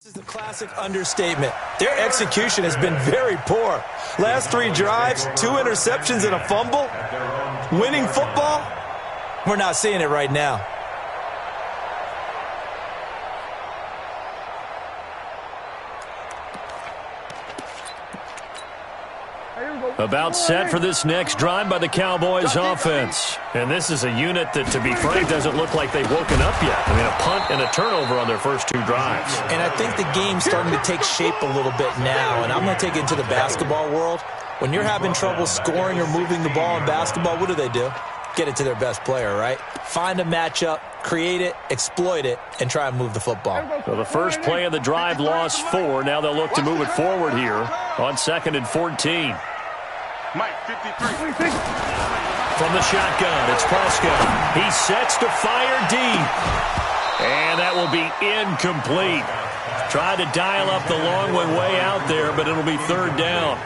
This is the classic understatement. Their execution has been very poor. Last 3 drives, 2 interceptions and a fumble. Winning football? We're not seeing it right now. About set for this next drive by the Cowboys offense. And this is a unit that, to be frank, doesn't look like they've woken up yet. I mean, a punt and a turnover on their first 2 drives. And I think the game's starting to take shape a little bit now. And I'm going to take it into the basketball world. When you're having trouble scoring or moving the ball in basketball, what do? Get it to their best player, right? Find a matchup, create it, exploit it, and try and move the football. So the first play of the drive lost 4. Now they'll look to move it forward here on 2nd and 14. Mike, 53. From the shotgun, it's Prescott. He sets to fire deep. And that will be incomplete. Tried to dial up the long one way out there, but it'll be 3rd down.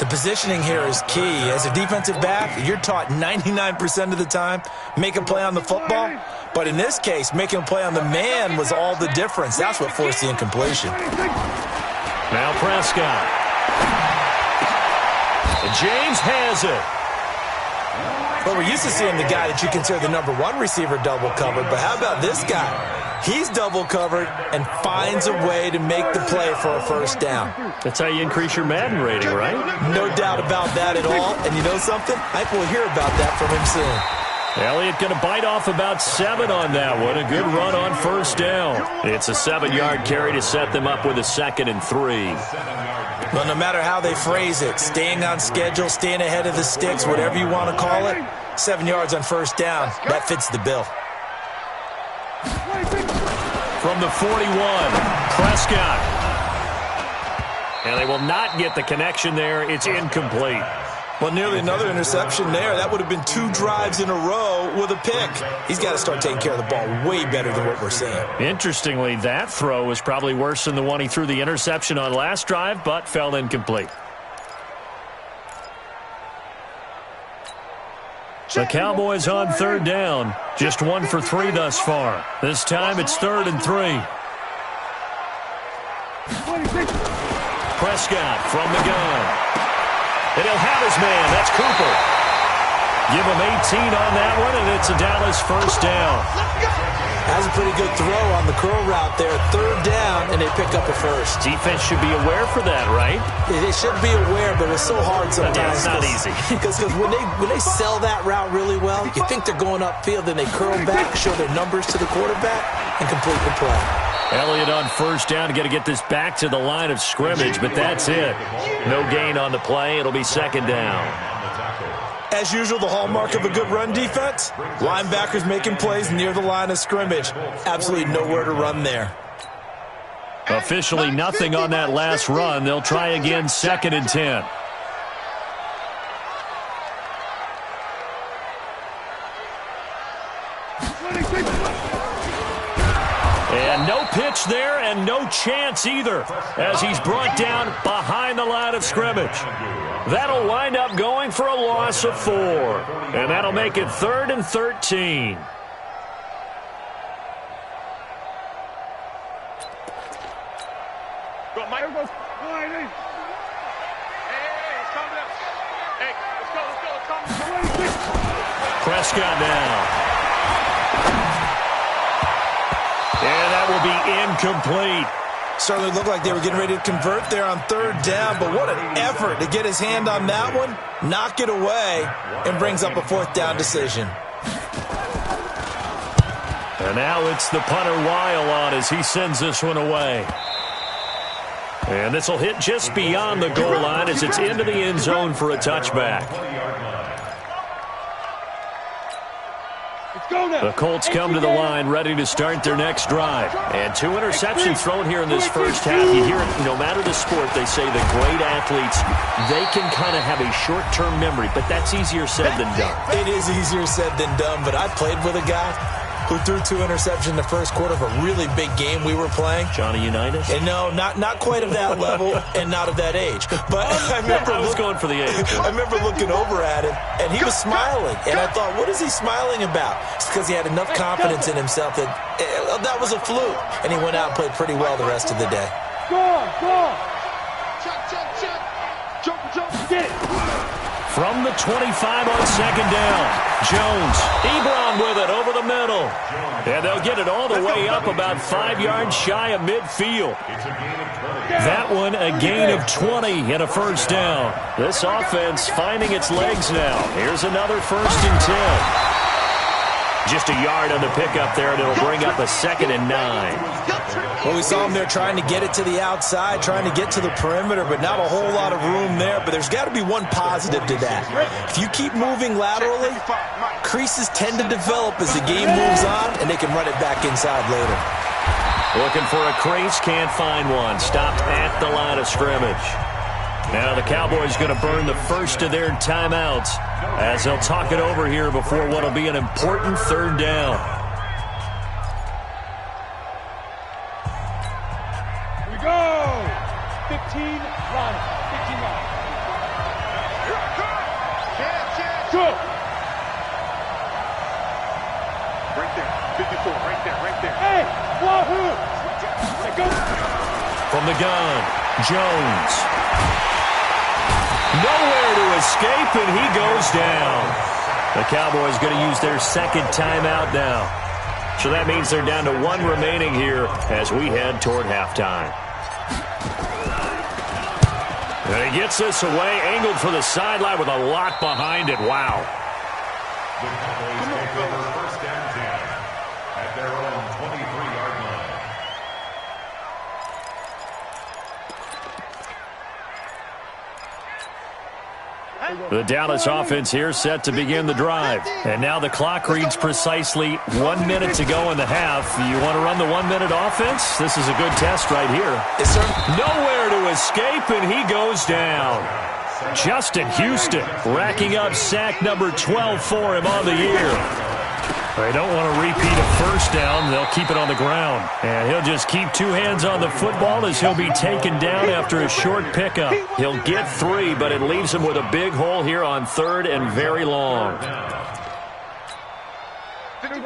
The positioning here is key. As a defensive back, you're taught 99% of the time, make a play on the football. But in this case, making a play on the man was all the difference. That's what forced the incompletion. Now Prescott. James has it. Well, we're used to seeing the guy that you consider the number 1 receiver double covered, but how about this guy? He's double covered and finds a way to make the play for a first down. That's how you increase your Madden rating, right? No doubt about that at all. And you know something? I think we'll hear about that from him soon. Elliott going to bite off about 7 on that one. A good run on first down. It's a 7-yard carry to set them up with a 2nd and 3. Well, no matter how they phrase it, staying on schedule, staying ahead of the sticks, whatever you want to call it, 7 yards on first down, that fits the bill. From the 41, Prescott. And they will not get the connection there. It's incomplete. Well, nearly another interception there. That would have been 2 drives in a row with a pick. He's got to start taking care of the ball way better than what we're seeing. Interestingly, that throw was probably worse than the one he threw the interception on last drive, but fell incomplete. The Cowboys on 3rd down. Just 1 for 3 thus far. This time it's 3rd and 3. Prescott from the gun. And he'll have his man. That's Cooper. Give him 18 on that one, and it's a Dallas first down. That's a pretty good throw on the curl route there. 3rd down, and they pick up a first. Defense should be aware for that, right? They should be aware, but it's so hard sometimes. Yeah, it's not easy. Because when they sell that route really well, you think they're going upfield, then they curl back, show their numbers to the quarterback, and complete the play. Elliott on first down. Got to get this back to the line of scrimmage, but that's it. No gain on the play. It'll be 2nd down. As usual, the hallmark of a good run defense, linebackers making plays near the line of scrimmage. Absolutely nowhere to run there. Officially nothing on that last run. They'll try again 2nd and 10. And no pitch there and no chance either as he's brought down behind the line of scrimmage. That'll wind up going for a loss of 4. And that'll make it 3rd and 13. Prescott now. And that will be incomplete. Certainly looked like they were getting ready to convert there on 3rd down, but what an effort to get his hand on that one, knock it away, and brings up a 4th down decision. And now it's the punter Weil on as he sends this one away. And this will hit just beyond the goal line as it's into the end zone for a touchback. The Colts come to the line ready to start their next drive. And 2 interceptions thrown here in this first half. You hear it, no matter the sport, they say that great athletes, they can kind of have a short-term memory, but that's easier said than done. It is easier said than done, but I played with a guy. who threw 2 interceptions in the first quarter of a really big game we were playing. Johnny Unitas? And no, not quite of that level and not of that age. But I was going for the age. I remember looking over at him, and he was smiling. And I thought, what is he smiling about? It's because he had enough confidence in himself that was a fluke. And he went out and played pretty well the rest of the day. Go! Check. Jump, get it. From the 25 on second down. Jones, Ebron with it over the middle. And they'll get it all the way up about 5 yards shy of midfield. That one a gain of 20 and a first down. This offense finding its legs now. Here's another 1st and 10. Just a yard on the pickup there, and it'll bring up a 2nd and 9. Well, we saw him there trying to get it to the outside, trying to get to the perimeter, but not a whole lot of room there. But there's got to be one positive to that. If you keep moving laterally, creases tend to develop as the game moves on, and they can run it back inside later. Looking for a crease, can't find one. Stopped at the line of scrimmage. Now the Cowboys going to burn the first of their timeouts as they'll talk it over here before what will be an important 3rd down. Here we go! 15 line. 15 line. Go! Right there. 54. Right there. Hey! Wahoo! Let's go! From the gun, Jones. Nowhere to escape, and he goes down. The Cowboys going to use their 2nd timeout now. So that means they're down to 1 remaining here as we head toward halftime. And he gets this away, angled for the sideline with a lot behind it. Wow. The Cowboys take over 1st and 10 at their own 23-yard line. The Dallas offense here set to begin the drive. And now the clock reads precisely 1 minute to go in the half. You want to run the 1-minute offense? This is a good test right here. Yes, sir. Nowhere to escape, and he goes down. Justin Houston racking up sack number 12 for him on the year. They don't want to repeat a first down. They'll keep it on the ground. And he'll just keep 2 hands on the football as he'll be taken down after a short pickup. He'll get 3, but it leaves him with a big hole here on 3rd and very long. You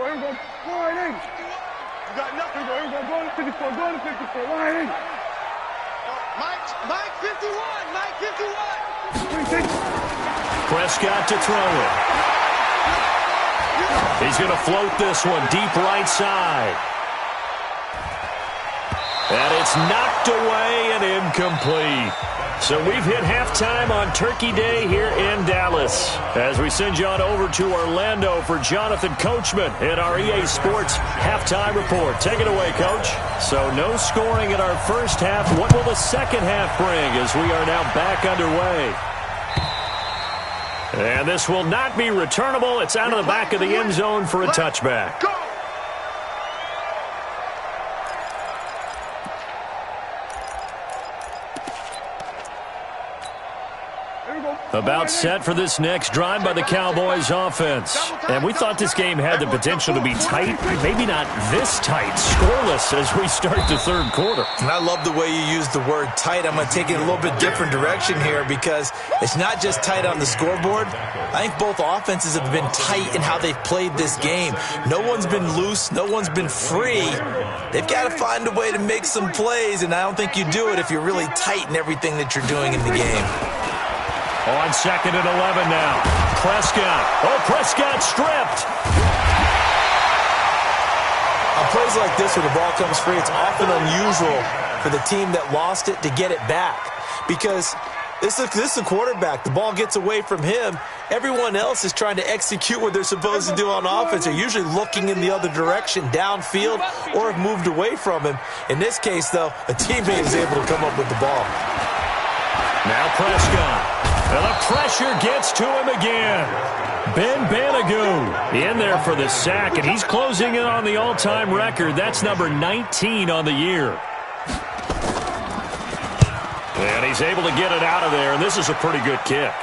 got nothing. Go to 54. Line. Mike 51. Prescott to throw it. He's going to float this one deep right side. And it's knocked away and incomplete. So we've hit halftime on Turkey Day here in Dallas. As we send you on over to Orlando for Jonathan Coachman in our EA Sports halftime report. Take it away, Coach. So no scoring in our first half. What will the second half bring as we are now back underway? And this will not be returnable. It's out of the back of the end zone for a touchback. About set for this next drive by the Cowboys offense. And we thought this game had the potential to be tight, maybe not this tight, scoreless as we start the 3rd quarter. And I love the way you use the word tight. I'm going to take it a little bit different direction here because it's not just tight on the scoreboard. I think both offenses have been tight in how they've played this game. No one's been loose. No one's been free. They've got to find a way to make some plays, and I don't think you do it if you're really tight in everything that you're doing in the game. On 2nd and 11 now. Prescott. Oh, Prescott stripped. On plays like this where the ball comes free, it's often unusual for the team that lost it to get it back. Because this is a quarterback. The ball gets away from him. Everyone else is trying to execute what they're supposed to do on offense. They're usually looking in the other direction, downfield, or have moved away from him. In this case, though, a teammate is able to come up with the ball. Now Prescott. And the pressure gets to him again. Ben Banagoo in there for the sack, and he's closing in on the all-time record. That's number 19 on the year. And he's able to get it out of there, and this is a pretty good kick.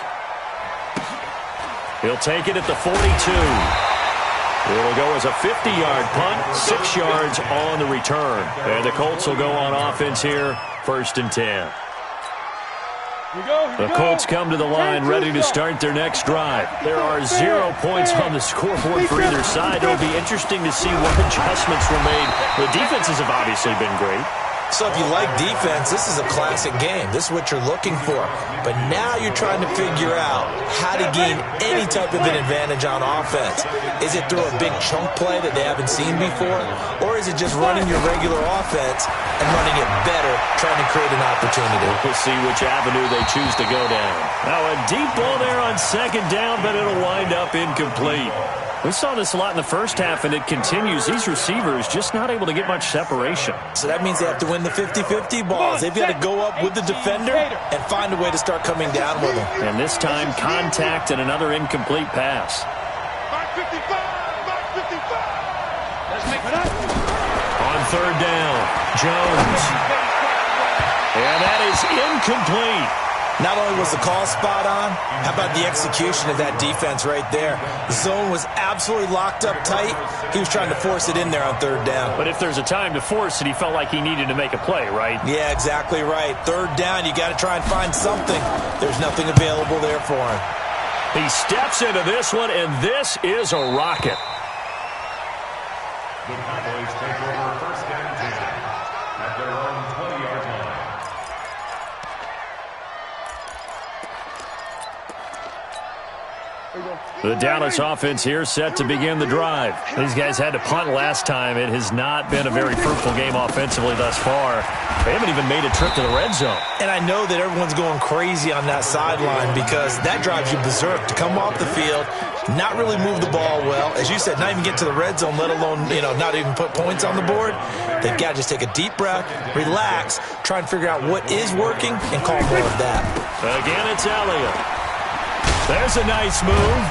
He'll take it at the 42. It'll go as a 50-yard punt, 6 yards on the return. And the Colts will go on offense here, 1st and 10. The Colts come to the line ready to start their next drive. There are 0 points on the scoreboard for either side. It'll be interesting to see what adjustments were made. The defenses have obviously been great. So if you like defense, this is a classic game. This is what you're looking for. But now you're trying to figure out how to gain any type of an advantage on offense. Is it through a big chunk play that they haven't seen before? Or is it just running your regular offense and running it better, trying to create an opportunity? We'll see which avenue they choose to go down. Now a deep ball there on 2nd down, but it'll wind up incomplete. We saw this a lot in the first half, and it continues. These receivers just not able to get much separation. So that means they have to win the 50-50 balls. They've got to go up with the defender and find a way to start coming down with them. And this time, contact and another incomplete pass. On 3rd down, Jones. And that is incomplete. Not only was the call spot on, how about the execution of that defense right there? The zone was absolutely locked up tight. He was trying to force it in there on 3rd down. But if there's a time to force it, he felt like he needed to make a play, right? Yeah, exactly right. 3rd down, you got to try and find something. There's nothing available there for him. He steps into this one, and this is a rocket. The Cowboys take over 1st and 10 at their own 20-yard line. The Dallas offense here set to begin the drive. These guys had to punt last time. It has not been a very fruitful game offensively thus far. They haven't even made a trip to the red zone. And I know that everyone's going crazy on that sideline because that drives you berserk to come off the field, not really move the ball well. As you said, not even get to the red zone, let alone, not even put points on the board. They've got to just take a deep breath, relax, try and figure out what is working, and call more of that. Again, it's Elliott. There's a nice move.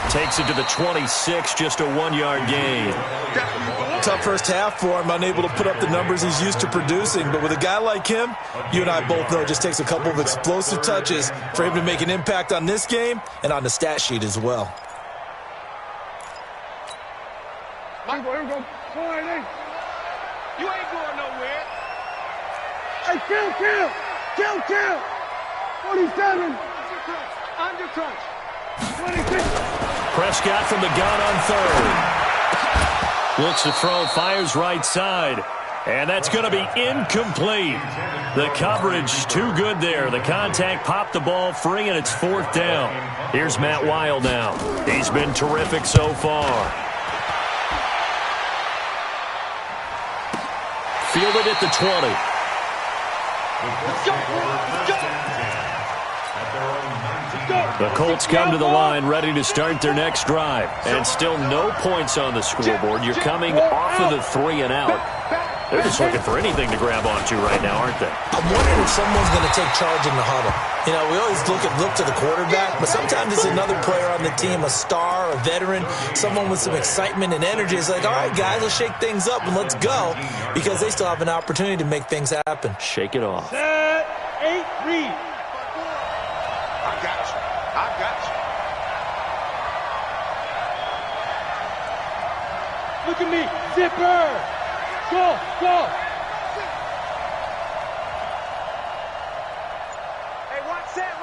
Takes it to the 26, just a 1-yard gain. Tough first half for him, unable to put up the numbers he's used to producing. But with a guy like him, you and I both know it just takes a couple of explosive touches for him to make an impact on this game and on the stat sheet as well. Here we go. You ain't going nowhere. Hey, kill. 47. Under touch. 26. Prescott from the gun on 3rd. Looks to throw, fires right side. And that's going to be incomplete. The coverage too good there. The contact popped the ball free, and it's 4th down. Here's Matt Weil now. He's been terrific so far. Fielded at the 20. Let's go. The Colts come to the line ready to start their next drive. And still no points on the scoreboard. You're coming off of the 3 and out. They're just looking for anything to grab onto right now, aren't they? I'm wondering if someone's going to take charge in the huddle. We always look to the quarterback, but sometimes it's another player on the team, a star, a veteran, someone with some excitement and energy. It's like, all right, guys, let's shake things up and let's go, because they still have an opportunity to make things happen. Shake it off. Set, 8, read. I got you. Look at me. Zipper. Go. Hey, watch that.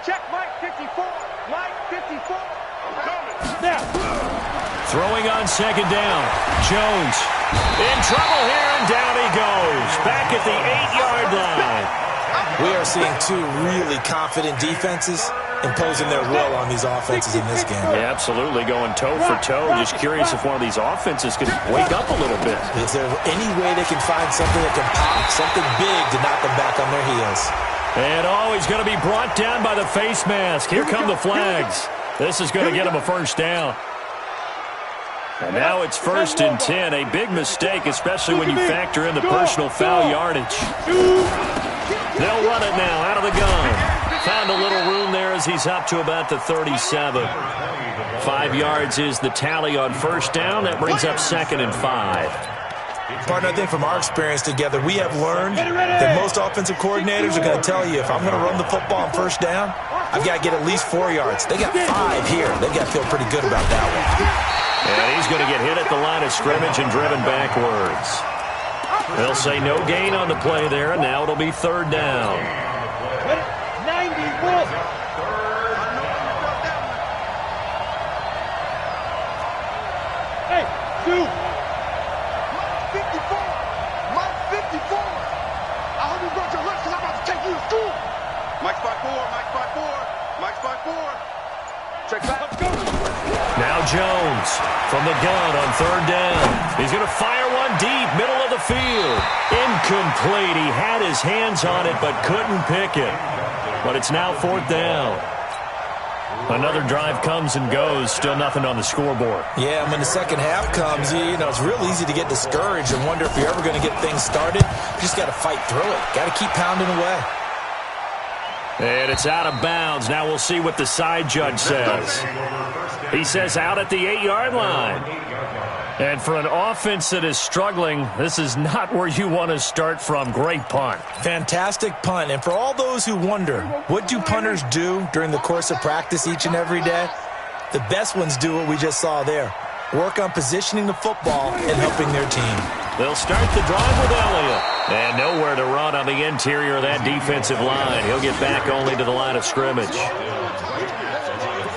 Check Mike 54. Mike 54. I'm coming. Now. Throwing on 2nd down. Jones in trouble here, and down he goes. Back at the 8-yard line. We are seeing two really confident defenses imposing their will on these offenses in this game. Yeah, absolutely, going toe for toe. Just curious if one of these offenses can wake up a little bit. Is there any way they can find something that can pop, something big to knock them back on their heels? And he's going to be brought down by the face mask. Here come the flags. This is going to get him a 1st down. And now it's 1st and 10. A big mistake, especially when you factor in the personal foul yardage. They'll run it now out of the gun. Found a little room there as he's up to about the 37. 5 yards is the tally on 1st down. That brings up 2nd and 5. Partner, I think from our experience together, we have learned that most offensive coordinators are going to tell you, if I'm going to run the football on 1st down, I've got to get at least 4 yards. They got 5 here. They've got to feel pretty good about that one. And he's going to get hit at the line of scrimmage and driven backwards. They'll say no gain on the play there, and now it'll be third down. 91. Hey, dude. Mike 54. Mike 54. I hope you brought your lunch because I'm about to take you to school. Mike 5-4. Mike 5-4. Mike 5-4. Check back. Let's go. Now Jones from the gun on third down. He's going to fire one deep, middle of the field. Incomplete. He had his hands on it but couldn't pick it. But it's now fourth down. Another drive comes and goes. Still nothing on the scoreboard. Yeah, and when the second half comes, you know, it's real easy to get discouraged and wonder if you're ever going to get things started. You just got to fight through it. Got to keep pounding away. And it's out of bounds. Now we'll see what the side judge says. He says out at the 8-yard line. And for an offense that is struggling, this is not where you want to start from. Great punt. Fantastic punt. And for all those who wonder, what do punters do during the course of practice each and every day? The best ones do what we just saw there. Work on positioning the football and helping their team. They'll start the drive with Elliott. And nowhere to run on the interior of that defensive line. He'll get back only to the line of scrimmage.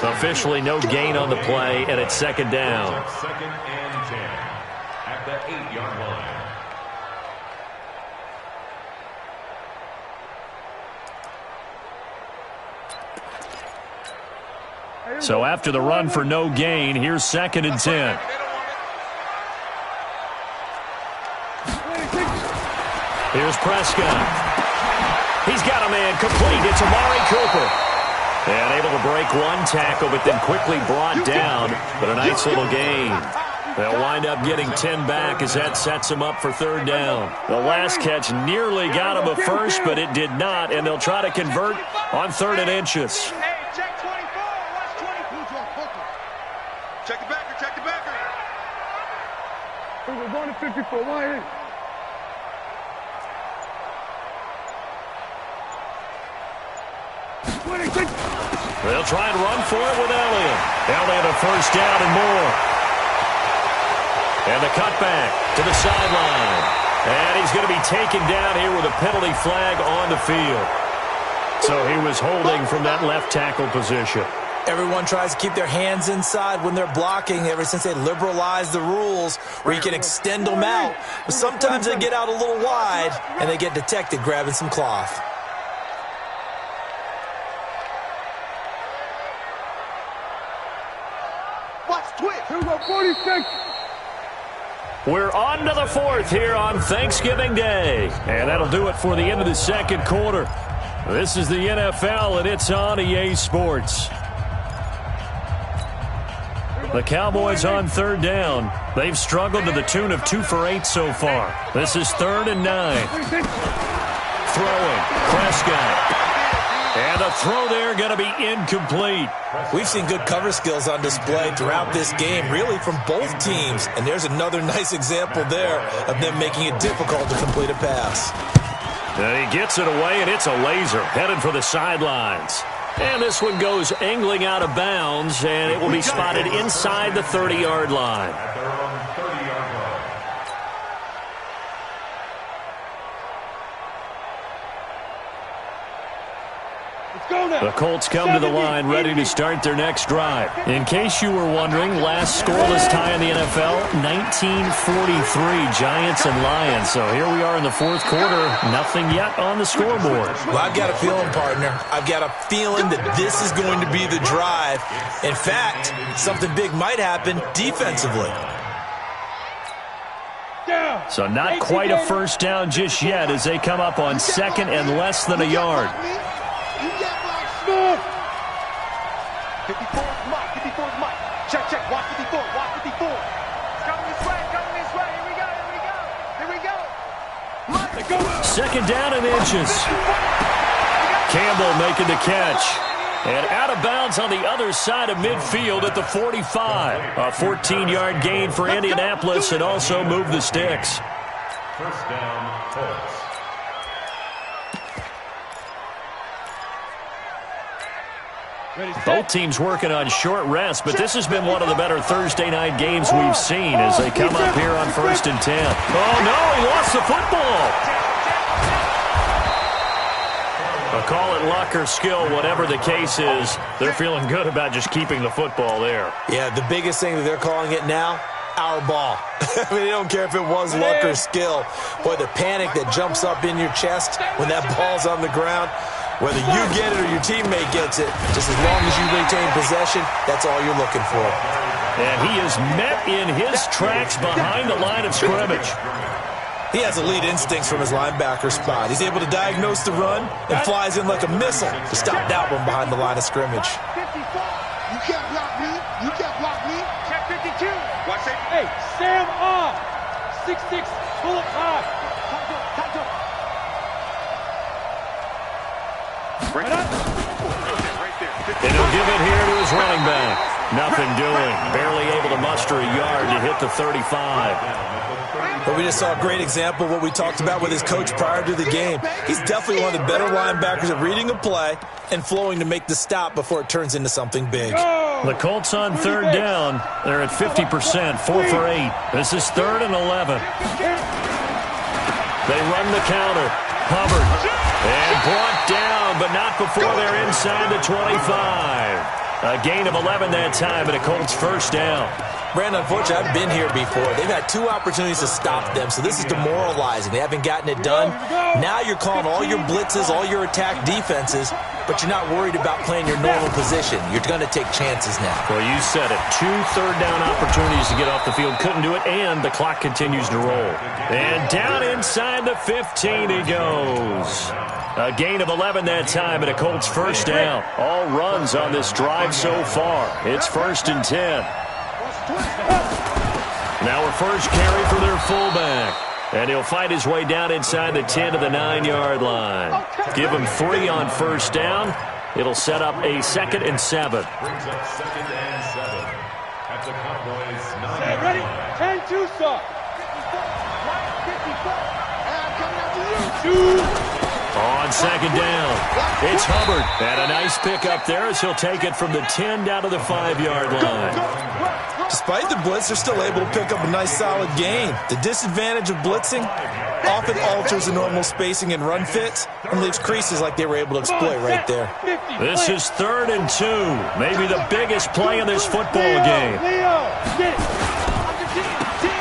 Officially no gain on the play, and it's second down. Second and 10 at the 8-yard line. So after the run for no gain, here's second and 10. Here's Prescott. He's got a man complete. It's Amari Cooper. And able to break one tackle, but then quickly brought down. But a nice little gain. They'll wind up getting 10 back as that sets them up for third down. The last catch nearly got him a first, but it did not. And they'll try to convert on third and inches. Hey, check 24. Watch 24. Check the backer. Check the backer. We're going to 54. Why is? They'll try and run for it with Elliott. Elliott a first down and more. And the cutback to the sideline. And he's going to be taken down here with a penalty flag on the field. So he was holding from that left tackle position. Everyone tries to keep their hands inside when they're blocking ever since they liberalized the rules where you can extend them out. But sometimes they get out a little wide and they get detected grabbing some cloth. Here we go, 46. We're on to the fourth here on Thanksgiving Day. And that'll do it for the end of the second quarter. This is the NFL, and it's on EA Sports. The Cowboys on third down. They've struggled to the tune of 2 for 8 so far. This is 3rd and 9. Throwing. Prescott. And the throw there going to be incomplete. We've seen good cover skills on display throughout this game, really from both teams. And there's another nice example there of them making it difficult to complete a pass. And he gets it away, and it's a laser headed for the sidelines. And this one goes angling out of bounds, and it will be spotted inside the 30-yard line. At their own 30-yard line. The Colts come to the line ready to start their next drive. In case you were wondering, last scoreless tie in the NFL, 1943, Giants and Lions. So here we are in the fourth quarter, nothing yet on the scoreboard. Well, I've got a feeling, partner. I've got a feeling that this is going to be the drive. In fact, something big might happen defensively. So not quite a first down just yet as they come up on second and less than a yard. 54 is Mike. 54 is Mike. Check, check. Watch 54. Watch 54. It's coming this way. Coming this way. Here we go. Here we go. Here we go. Mike, go. Second down and inches. Campbell making the catch. And out of bounds on the other side of midfield at the 45. A 14-yard gain for Indianapolis and also move the sticks. First down, Colts. Both teams working on short rest, but this has been one of the better Thursday night games we've seen as they come up here on 1st and 10. Oh, no, he lost the football. But call it luck or skill, whatever the case is, they're feeling good about just keeping the football there. Yeah, the biggest thing that they're calling it now, our ball. I mean, they don't care if it was luck or skill. Boy, the panic that jumps up in your chest when that ball's on the ground, whether you get it or your teammate gets it, just as long as you retain possession, that's all you're looking for. And he is met in his tracks behind the line of scrimmage. He has elite instincts from his linebacker spot. He's able to diagnose the run and flies in like a missile to stop that one behind the line of scrimmage. You can't block me. You can't block me. Check 52. Watch it. Hey, Sam off. 6'6", pull up high. Right there. And he'll give it here to his running back. Nothing doing. Barely able to muster a yard to hit the 35. But we just saw a great example of what we talked about with his coach prior to the game. He's definitely one of the better linebackers at reading a play and flowing to make the stop before it turns into something big. The Colts on 3rd down. They're at 50%, 4 for 8. This is 3rd and 11. They run the counter. Hubbard. And brought down, but not before they're inside the 25. A gain of 11 that time, and a Colts 1st down. Brandon, unfortunately, I've been here before. They've had 2 opportunities to stop them, so this is demoralizing. They haven't gotten it done. Now you're calling all your blitzes, all your attack defenses, but you're not worried about playing your normal position. You're going to take chances now. Well, you said it. 2 third-down opportunities to get off the field. Couldn't do it, and the clock continues to roll. And down inside the 15 he goes. A gain of 11 that time, and a Colts 1st down. All runs on this drive so far. It's 1st and 10. Now a first carry for their fullback. And he'll fight his way down inside the 10 to the 9-yard line. Give him 3 on 1st down. It'll set up a 2nd and 7. Brings up 2nd and 7 at the Cowboys 9. Hey, ready? 10-2, sir. 2. On 2nd down, it's Hubbard. And a nice pick up there as he'll take it from the 10 down to the 5-yard line. Despite the blitz, they're still able to pick up a nice solid gain. The disadvantage of blitzing often alters the normal spacing and run fits and leaves creases like they were able to exploit right there. This is 3rd and 2. Maybe the biggest play in this football game.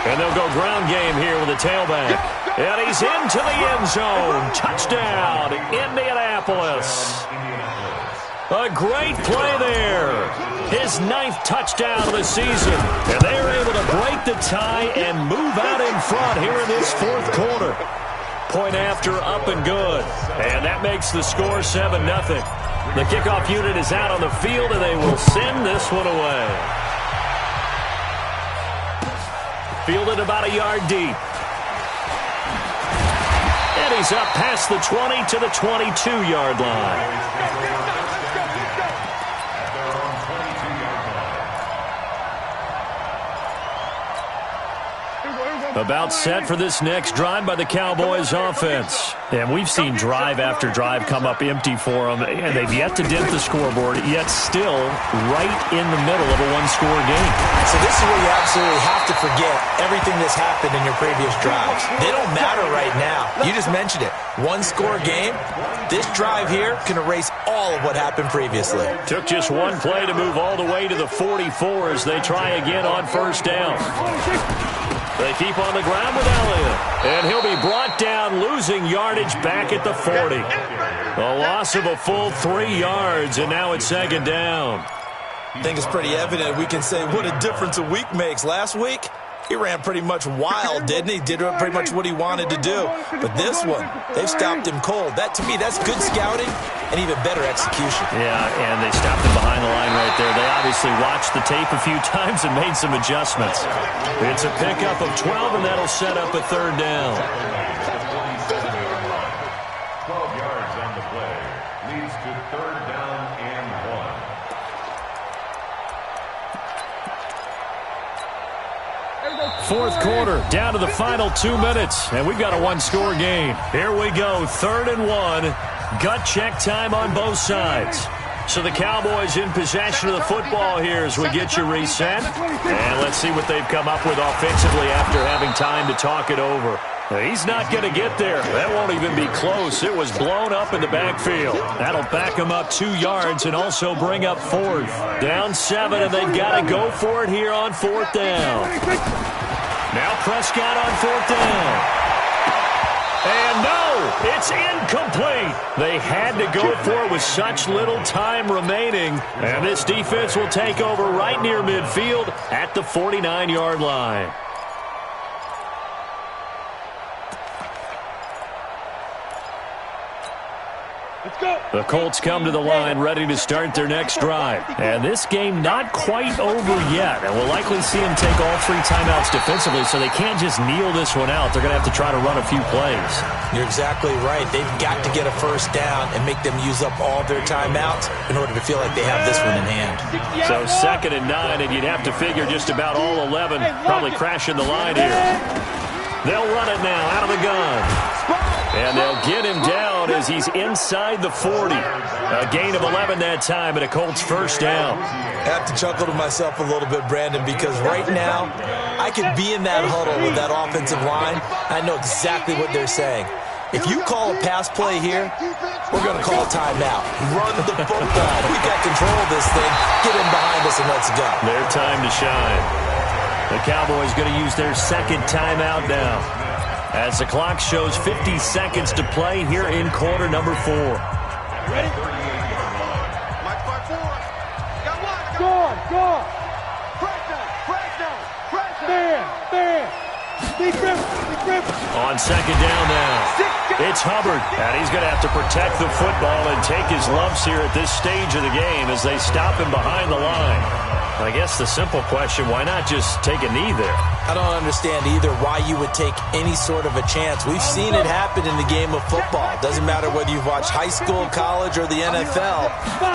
And they'll go ground game here with a tailback. And he's into the end zone. Touchdown, Indianapolis. A great play there. His 9th touchdown of the season. And they are able to break the tie and move out in front here in this 4th quarter. Point after, up and good. And that makes the score 7-0. The kickoff unit is out on the field, and they will send this one away. Fielded about a yard deep. And he's up past the 20 to the 22-yard line. About set for this next drive by the Cowboys offense. And we've seen drive after drive come up empty for them, and they've yet to dent the scoreboard, yet still right in the middle of a one-score game. So this is where you absolutely have to forget everything that's happened in your previous drives. They don't matter right now. You just mentioned it. One-score game. This drive here can erase all of what happened previously. Took just one play to move all the way to the 44 as they try again on 1st down. They keep on the ground with Elliott. And he'll be brought down, losing yardage back at the 40. A loss of a full 3 yards, and now it's 2nd down. I think it's pretty evident we can say what a difference a week makes. Last week, he ran pretty much wild, didn't he? Did pretty much what he wanted to do. But this one, they've stopped him cold. That, to me, that's good scouting and even better execution. Yeah, and they stopped him behind the line right there. They obviously watched the tape a few times and made some adjustments. It's a pickup of 12, and that'll set up a 3rd down. 12 yards on the play. Leads to 3rd down and 1. 4th quarter, down to the final 2 minutes, and we've got a one-score game. Here we go, 3rd and 1. Gut check time on both sides. So the Cowboys in possession of the football here as we get you reset. And let's see what they've come up with offensively after having time to talk it over. He's not going to get there. That won't even be close. It was blown up in the backfield. That'll back him up 2 yards and also bring up 4th. Down 7, and they've got to go for it here on 4th down. Now Prescott on 4th down. And no, it's incomplete. They had to go for it with such little time remaining. And this defense will take over right near midfield at the 49-yard line. The Colts come to the line ready to start their next drive. And this game not quite over yet. And we'll likely see them take all 3 timeouts defensively, so they can't just kneel this one out. They're going to have to try to run a few plays. You're exactly right. They've got to get a first down and make them use up all their timeouts in order to feel like they have this one in hand. So 2nd and 9, and you'd have to figure just about all 11 probably crashing the line here. They'll run it now out of the gun. And they'll get him down as he's inside the 40. A gain of 11 that time and a Colts first down. I have to chuckle to myself a little bit, Brandon, because right now I could be in that huddle with that offensive line. I know exactly what they're saying. If you call a pass play here, we're going to call a timeout. Run the football. We've got control of this thing. Get in behind us and let's go. Their time to shine. The Cowboys going to use their 2nd timeout now, as the clock shows 50 seconds to play here in quarter number 4. Ready? Mike 5-4. Got one. Go. Stand. Big grip. On 2nd down now, it's Hubbard, and he's going to have to protect the football and take his lumps here at this stage of the game as they stop him behind the line. I guess the simple question, why not just take a knee there? I don't understand either why you would take any sort of a chance. We've seen it happen in the game of football. Doesn't matter whether you've watched high school, college, or the NFL.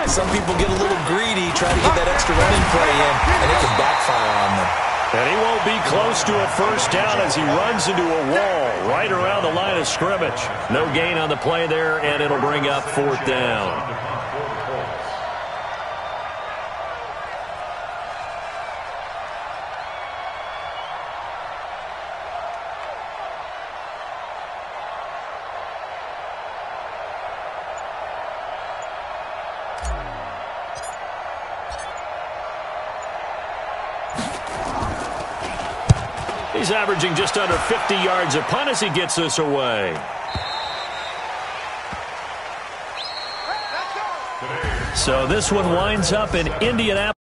Some people get a little greedy, try to get that extra running play in, and it can backfire on them. And he won't be close to a first down as he runs into a wall right around the line of scrimmage. No gain on the play there, and it'll bring up 4th down. He's averaging just under 50 yards a punt as he gets this away. So this one winds up in Indianapolis.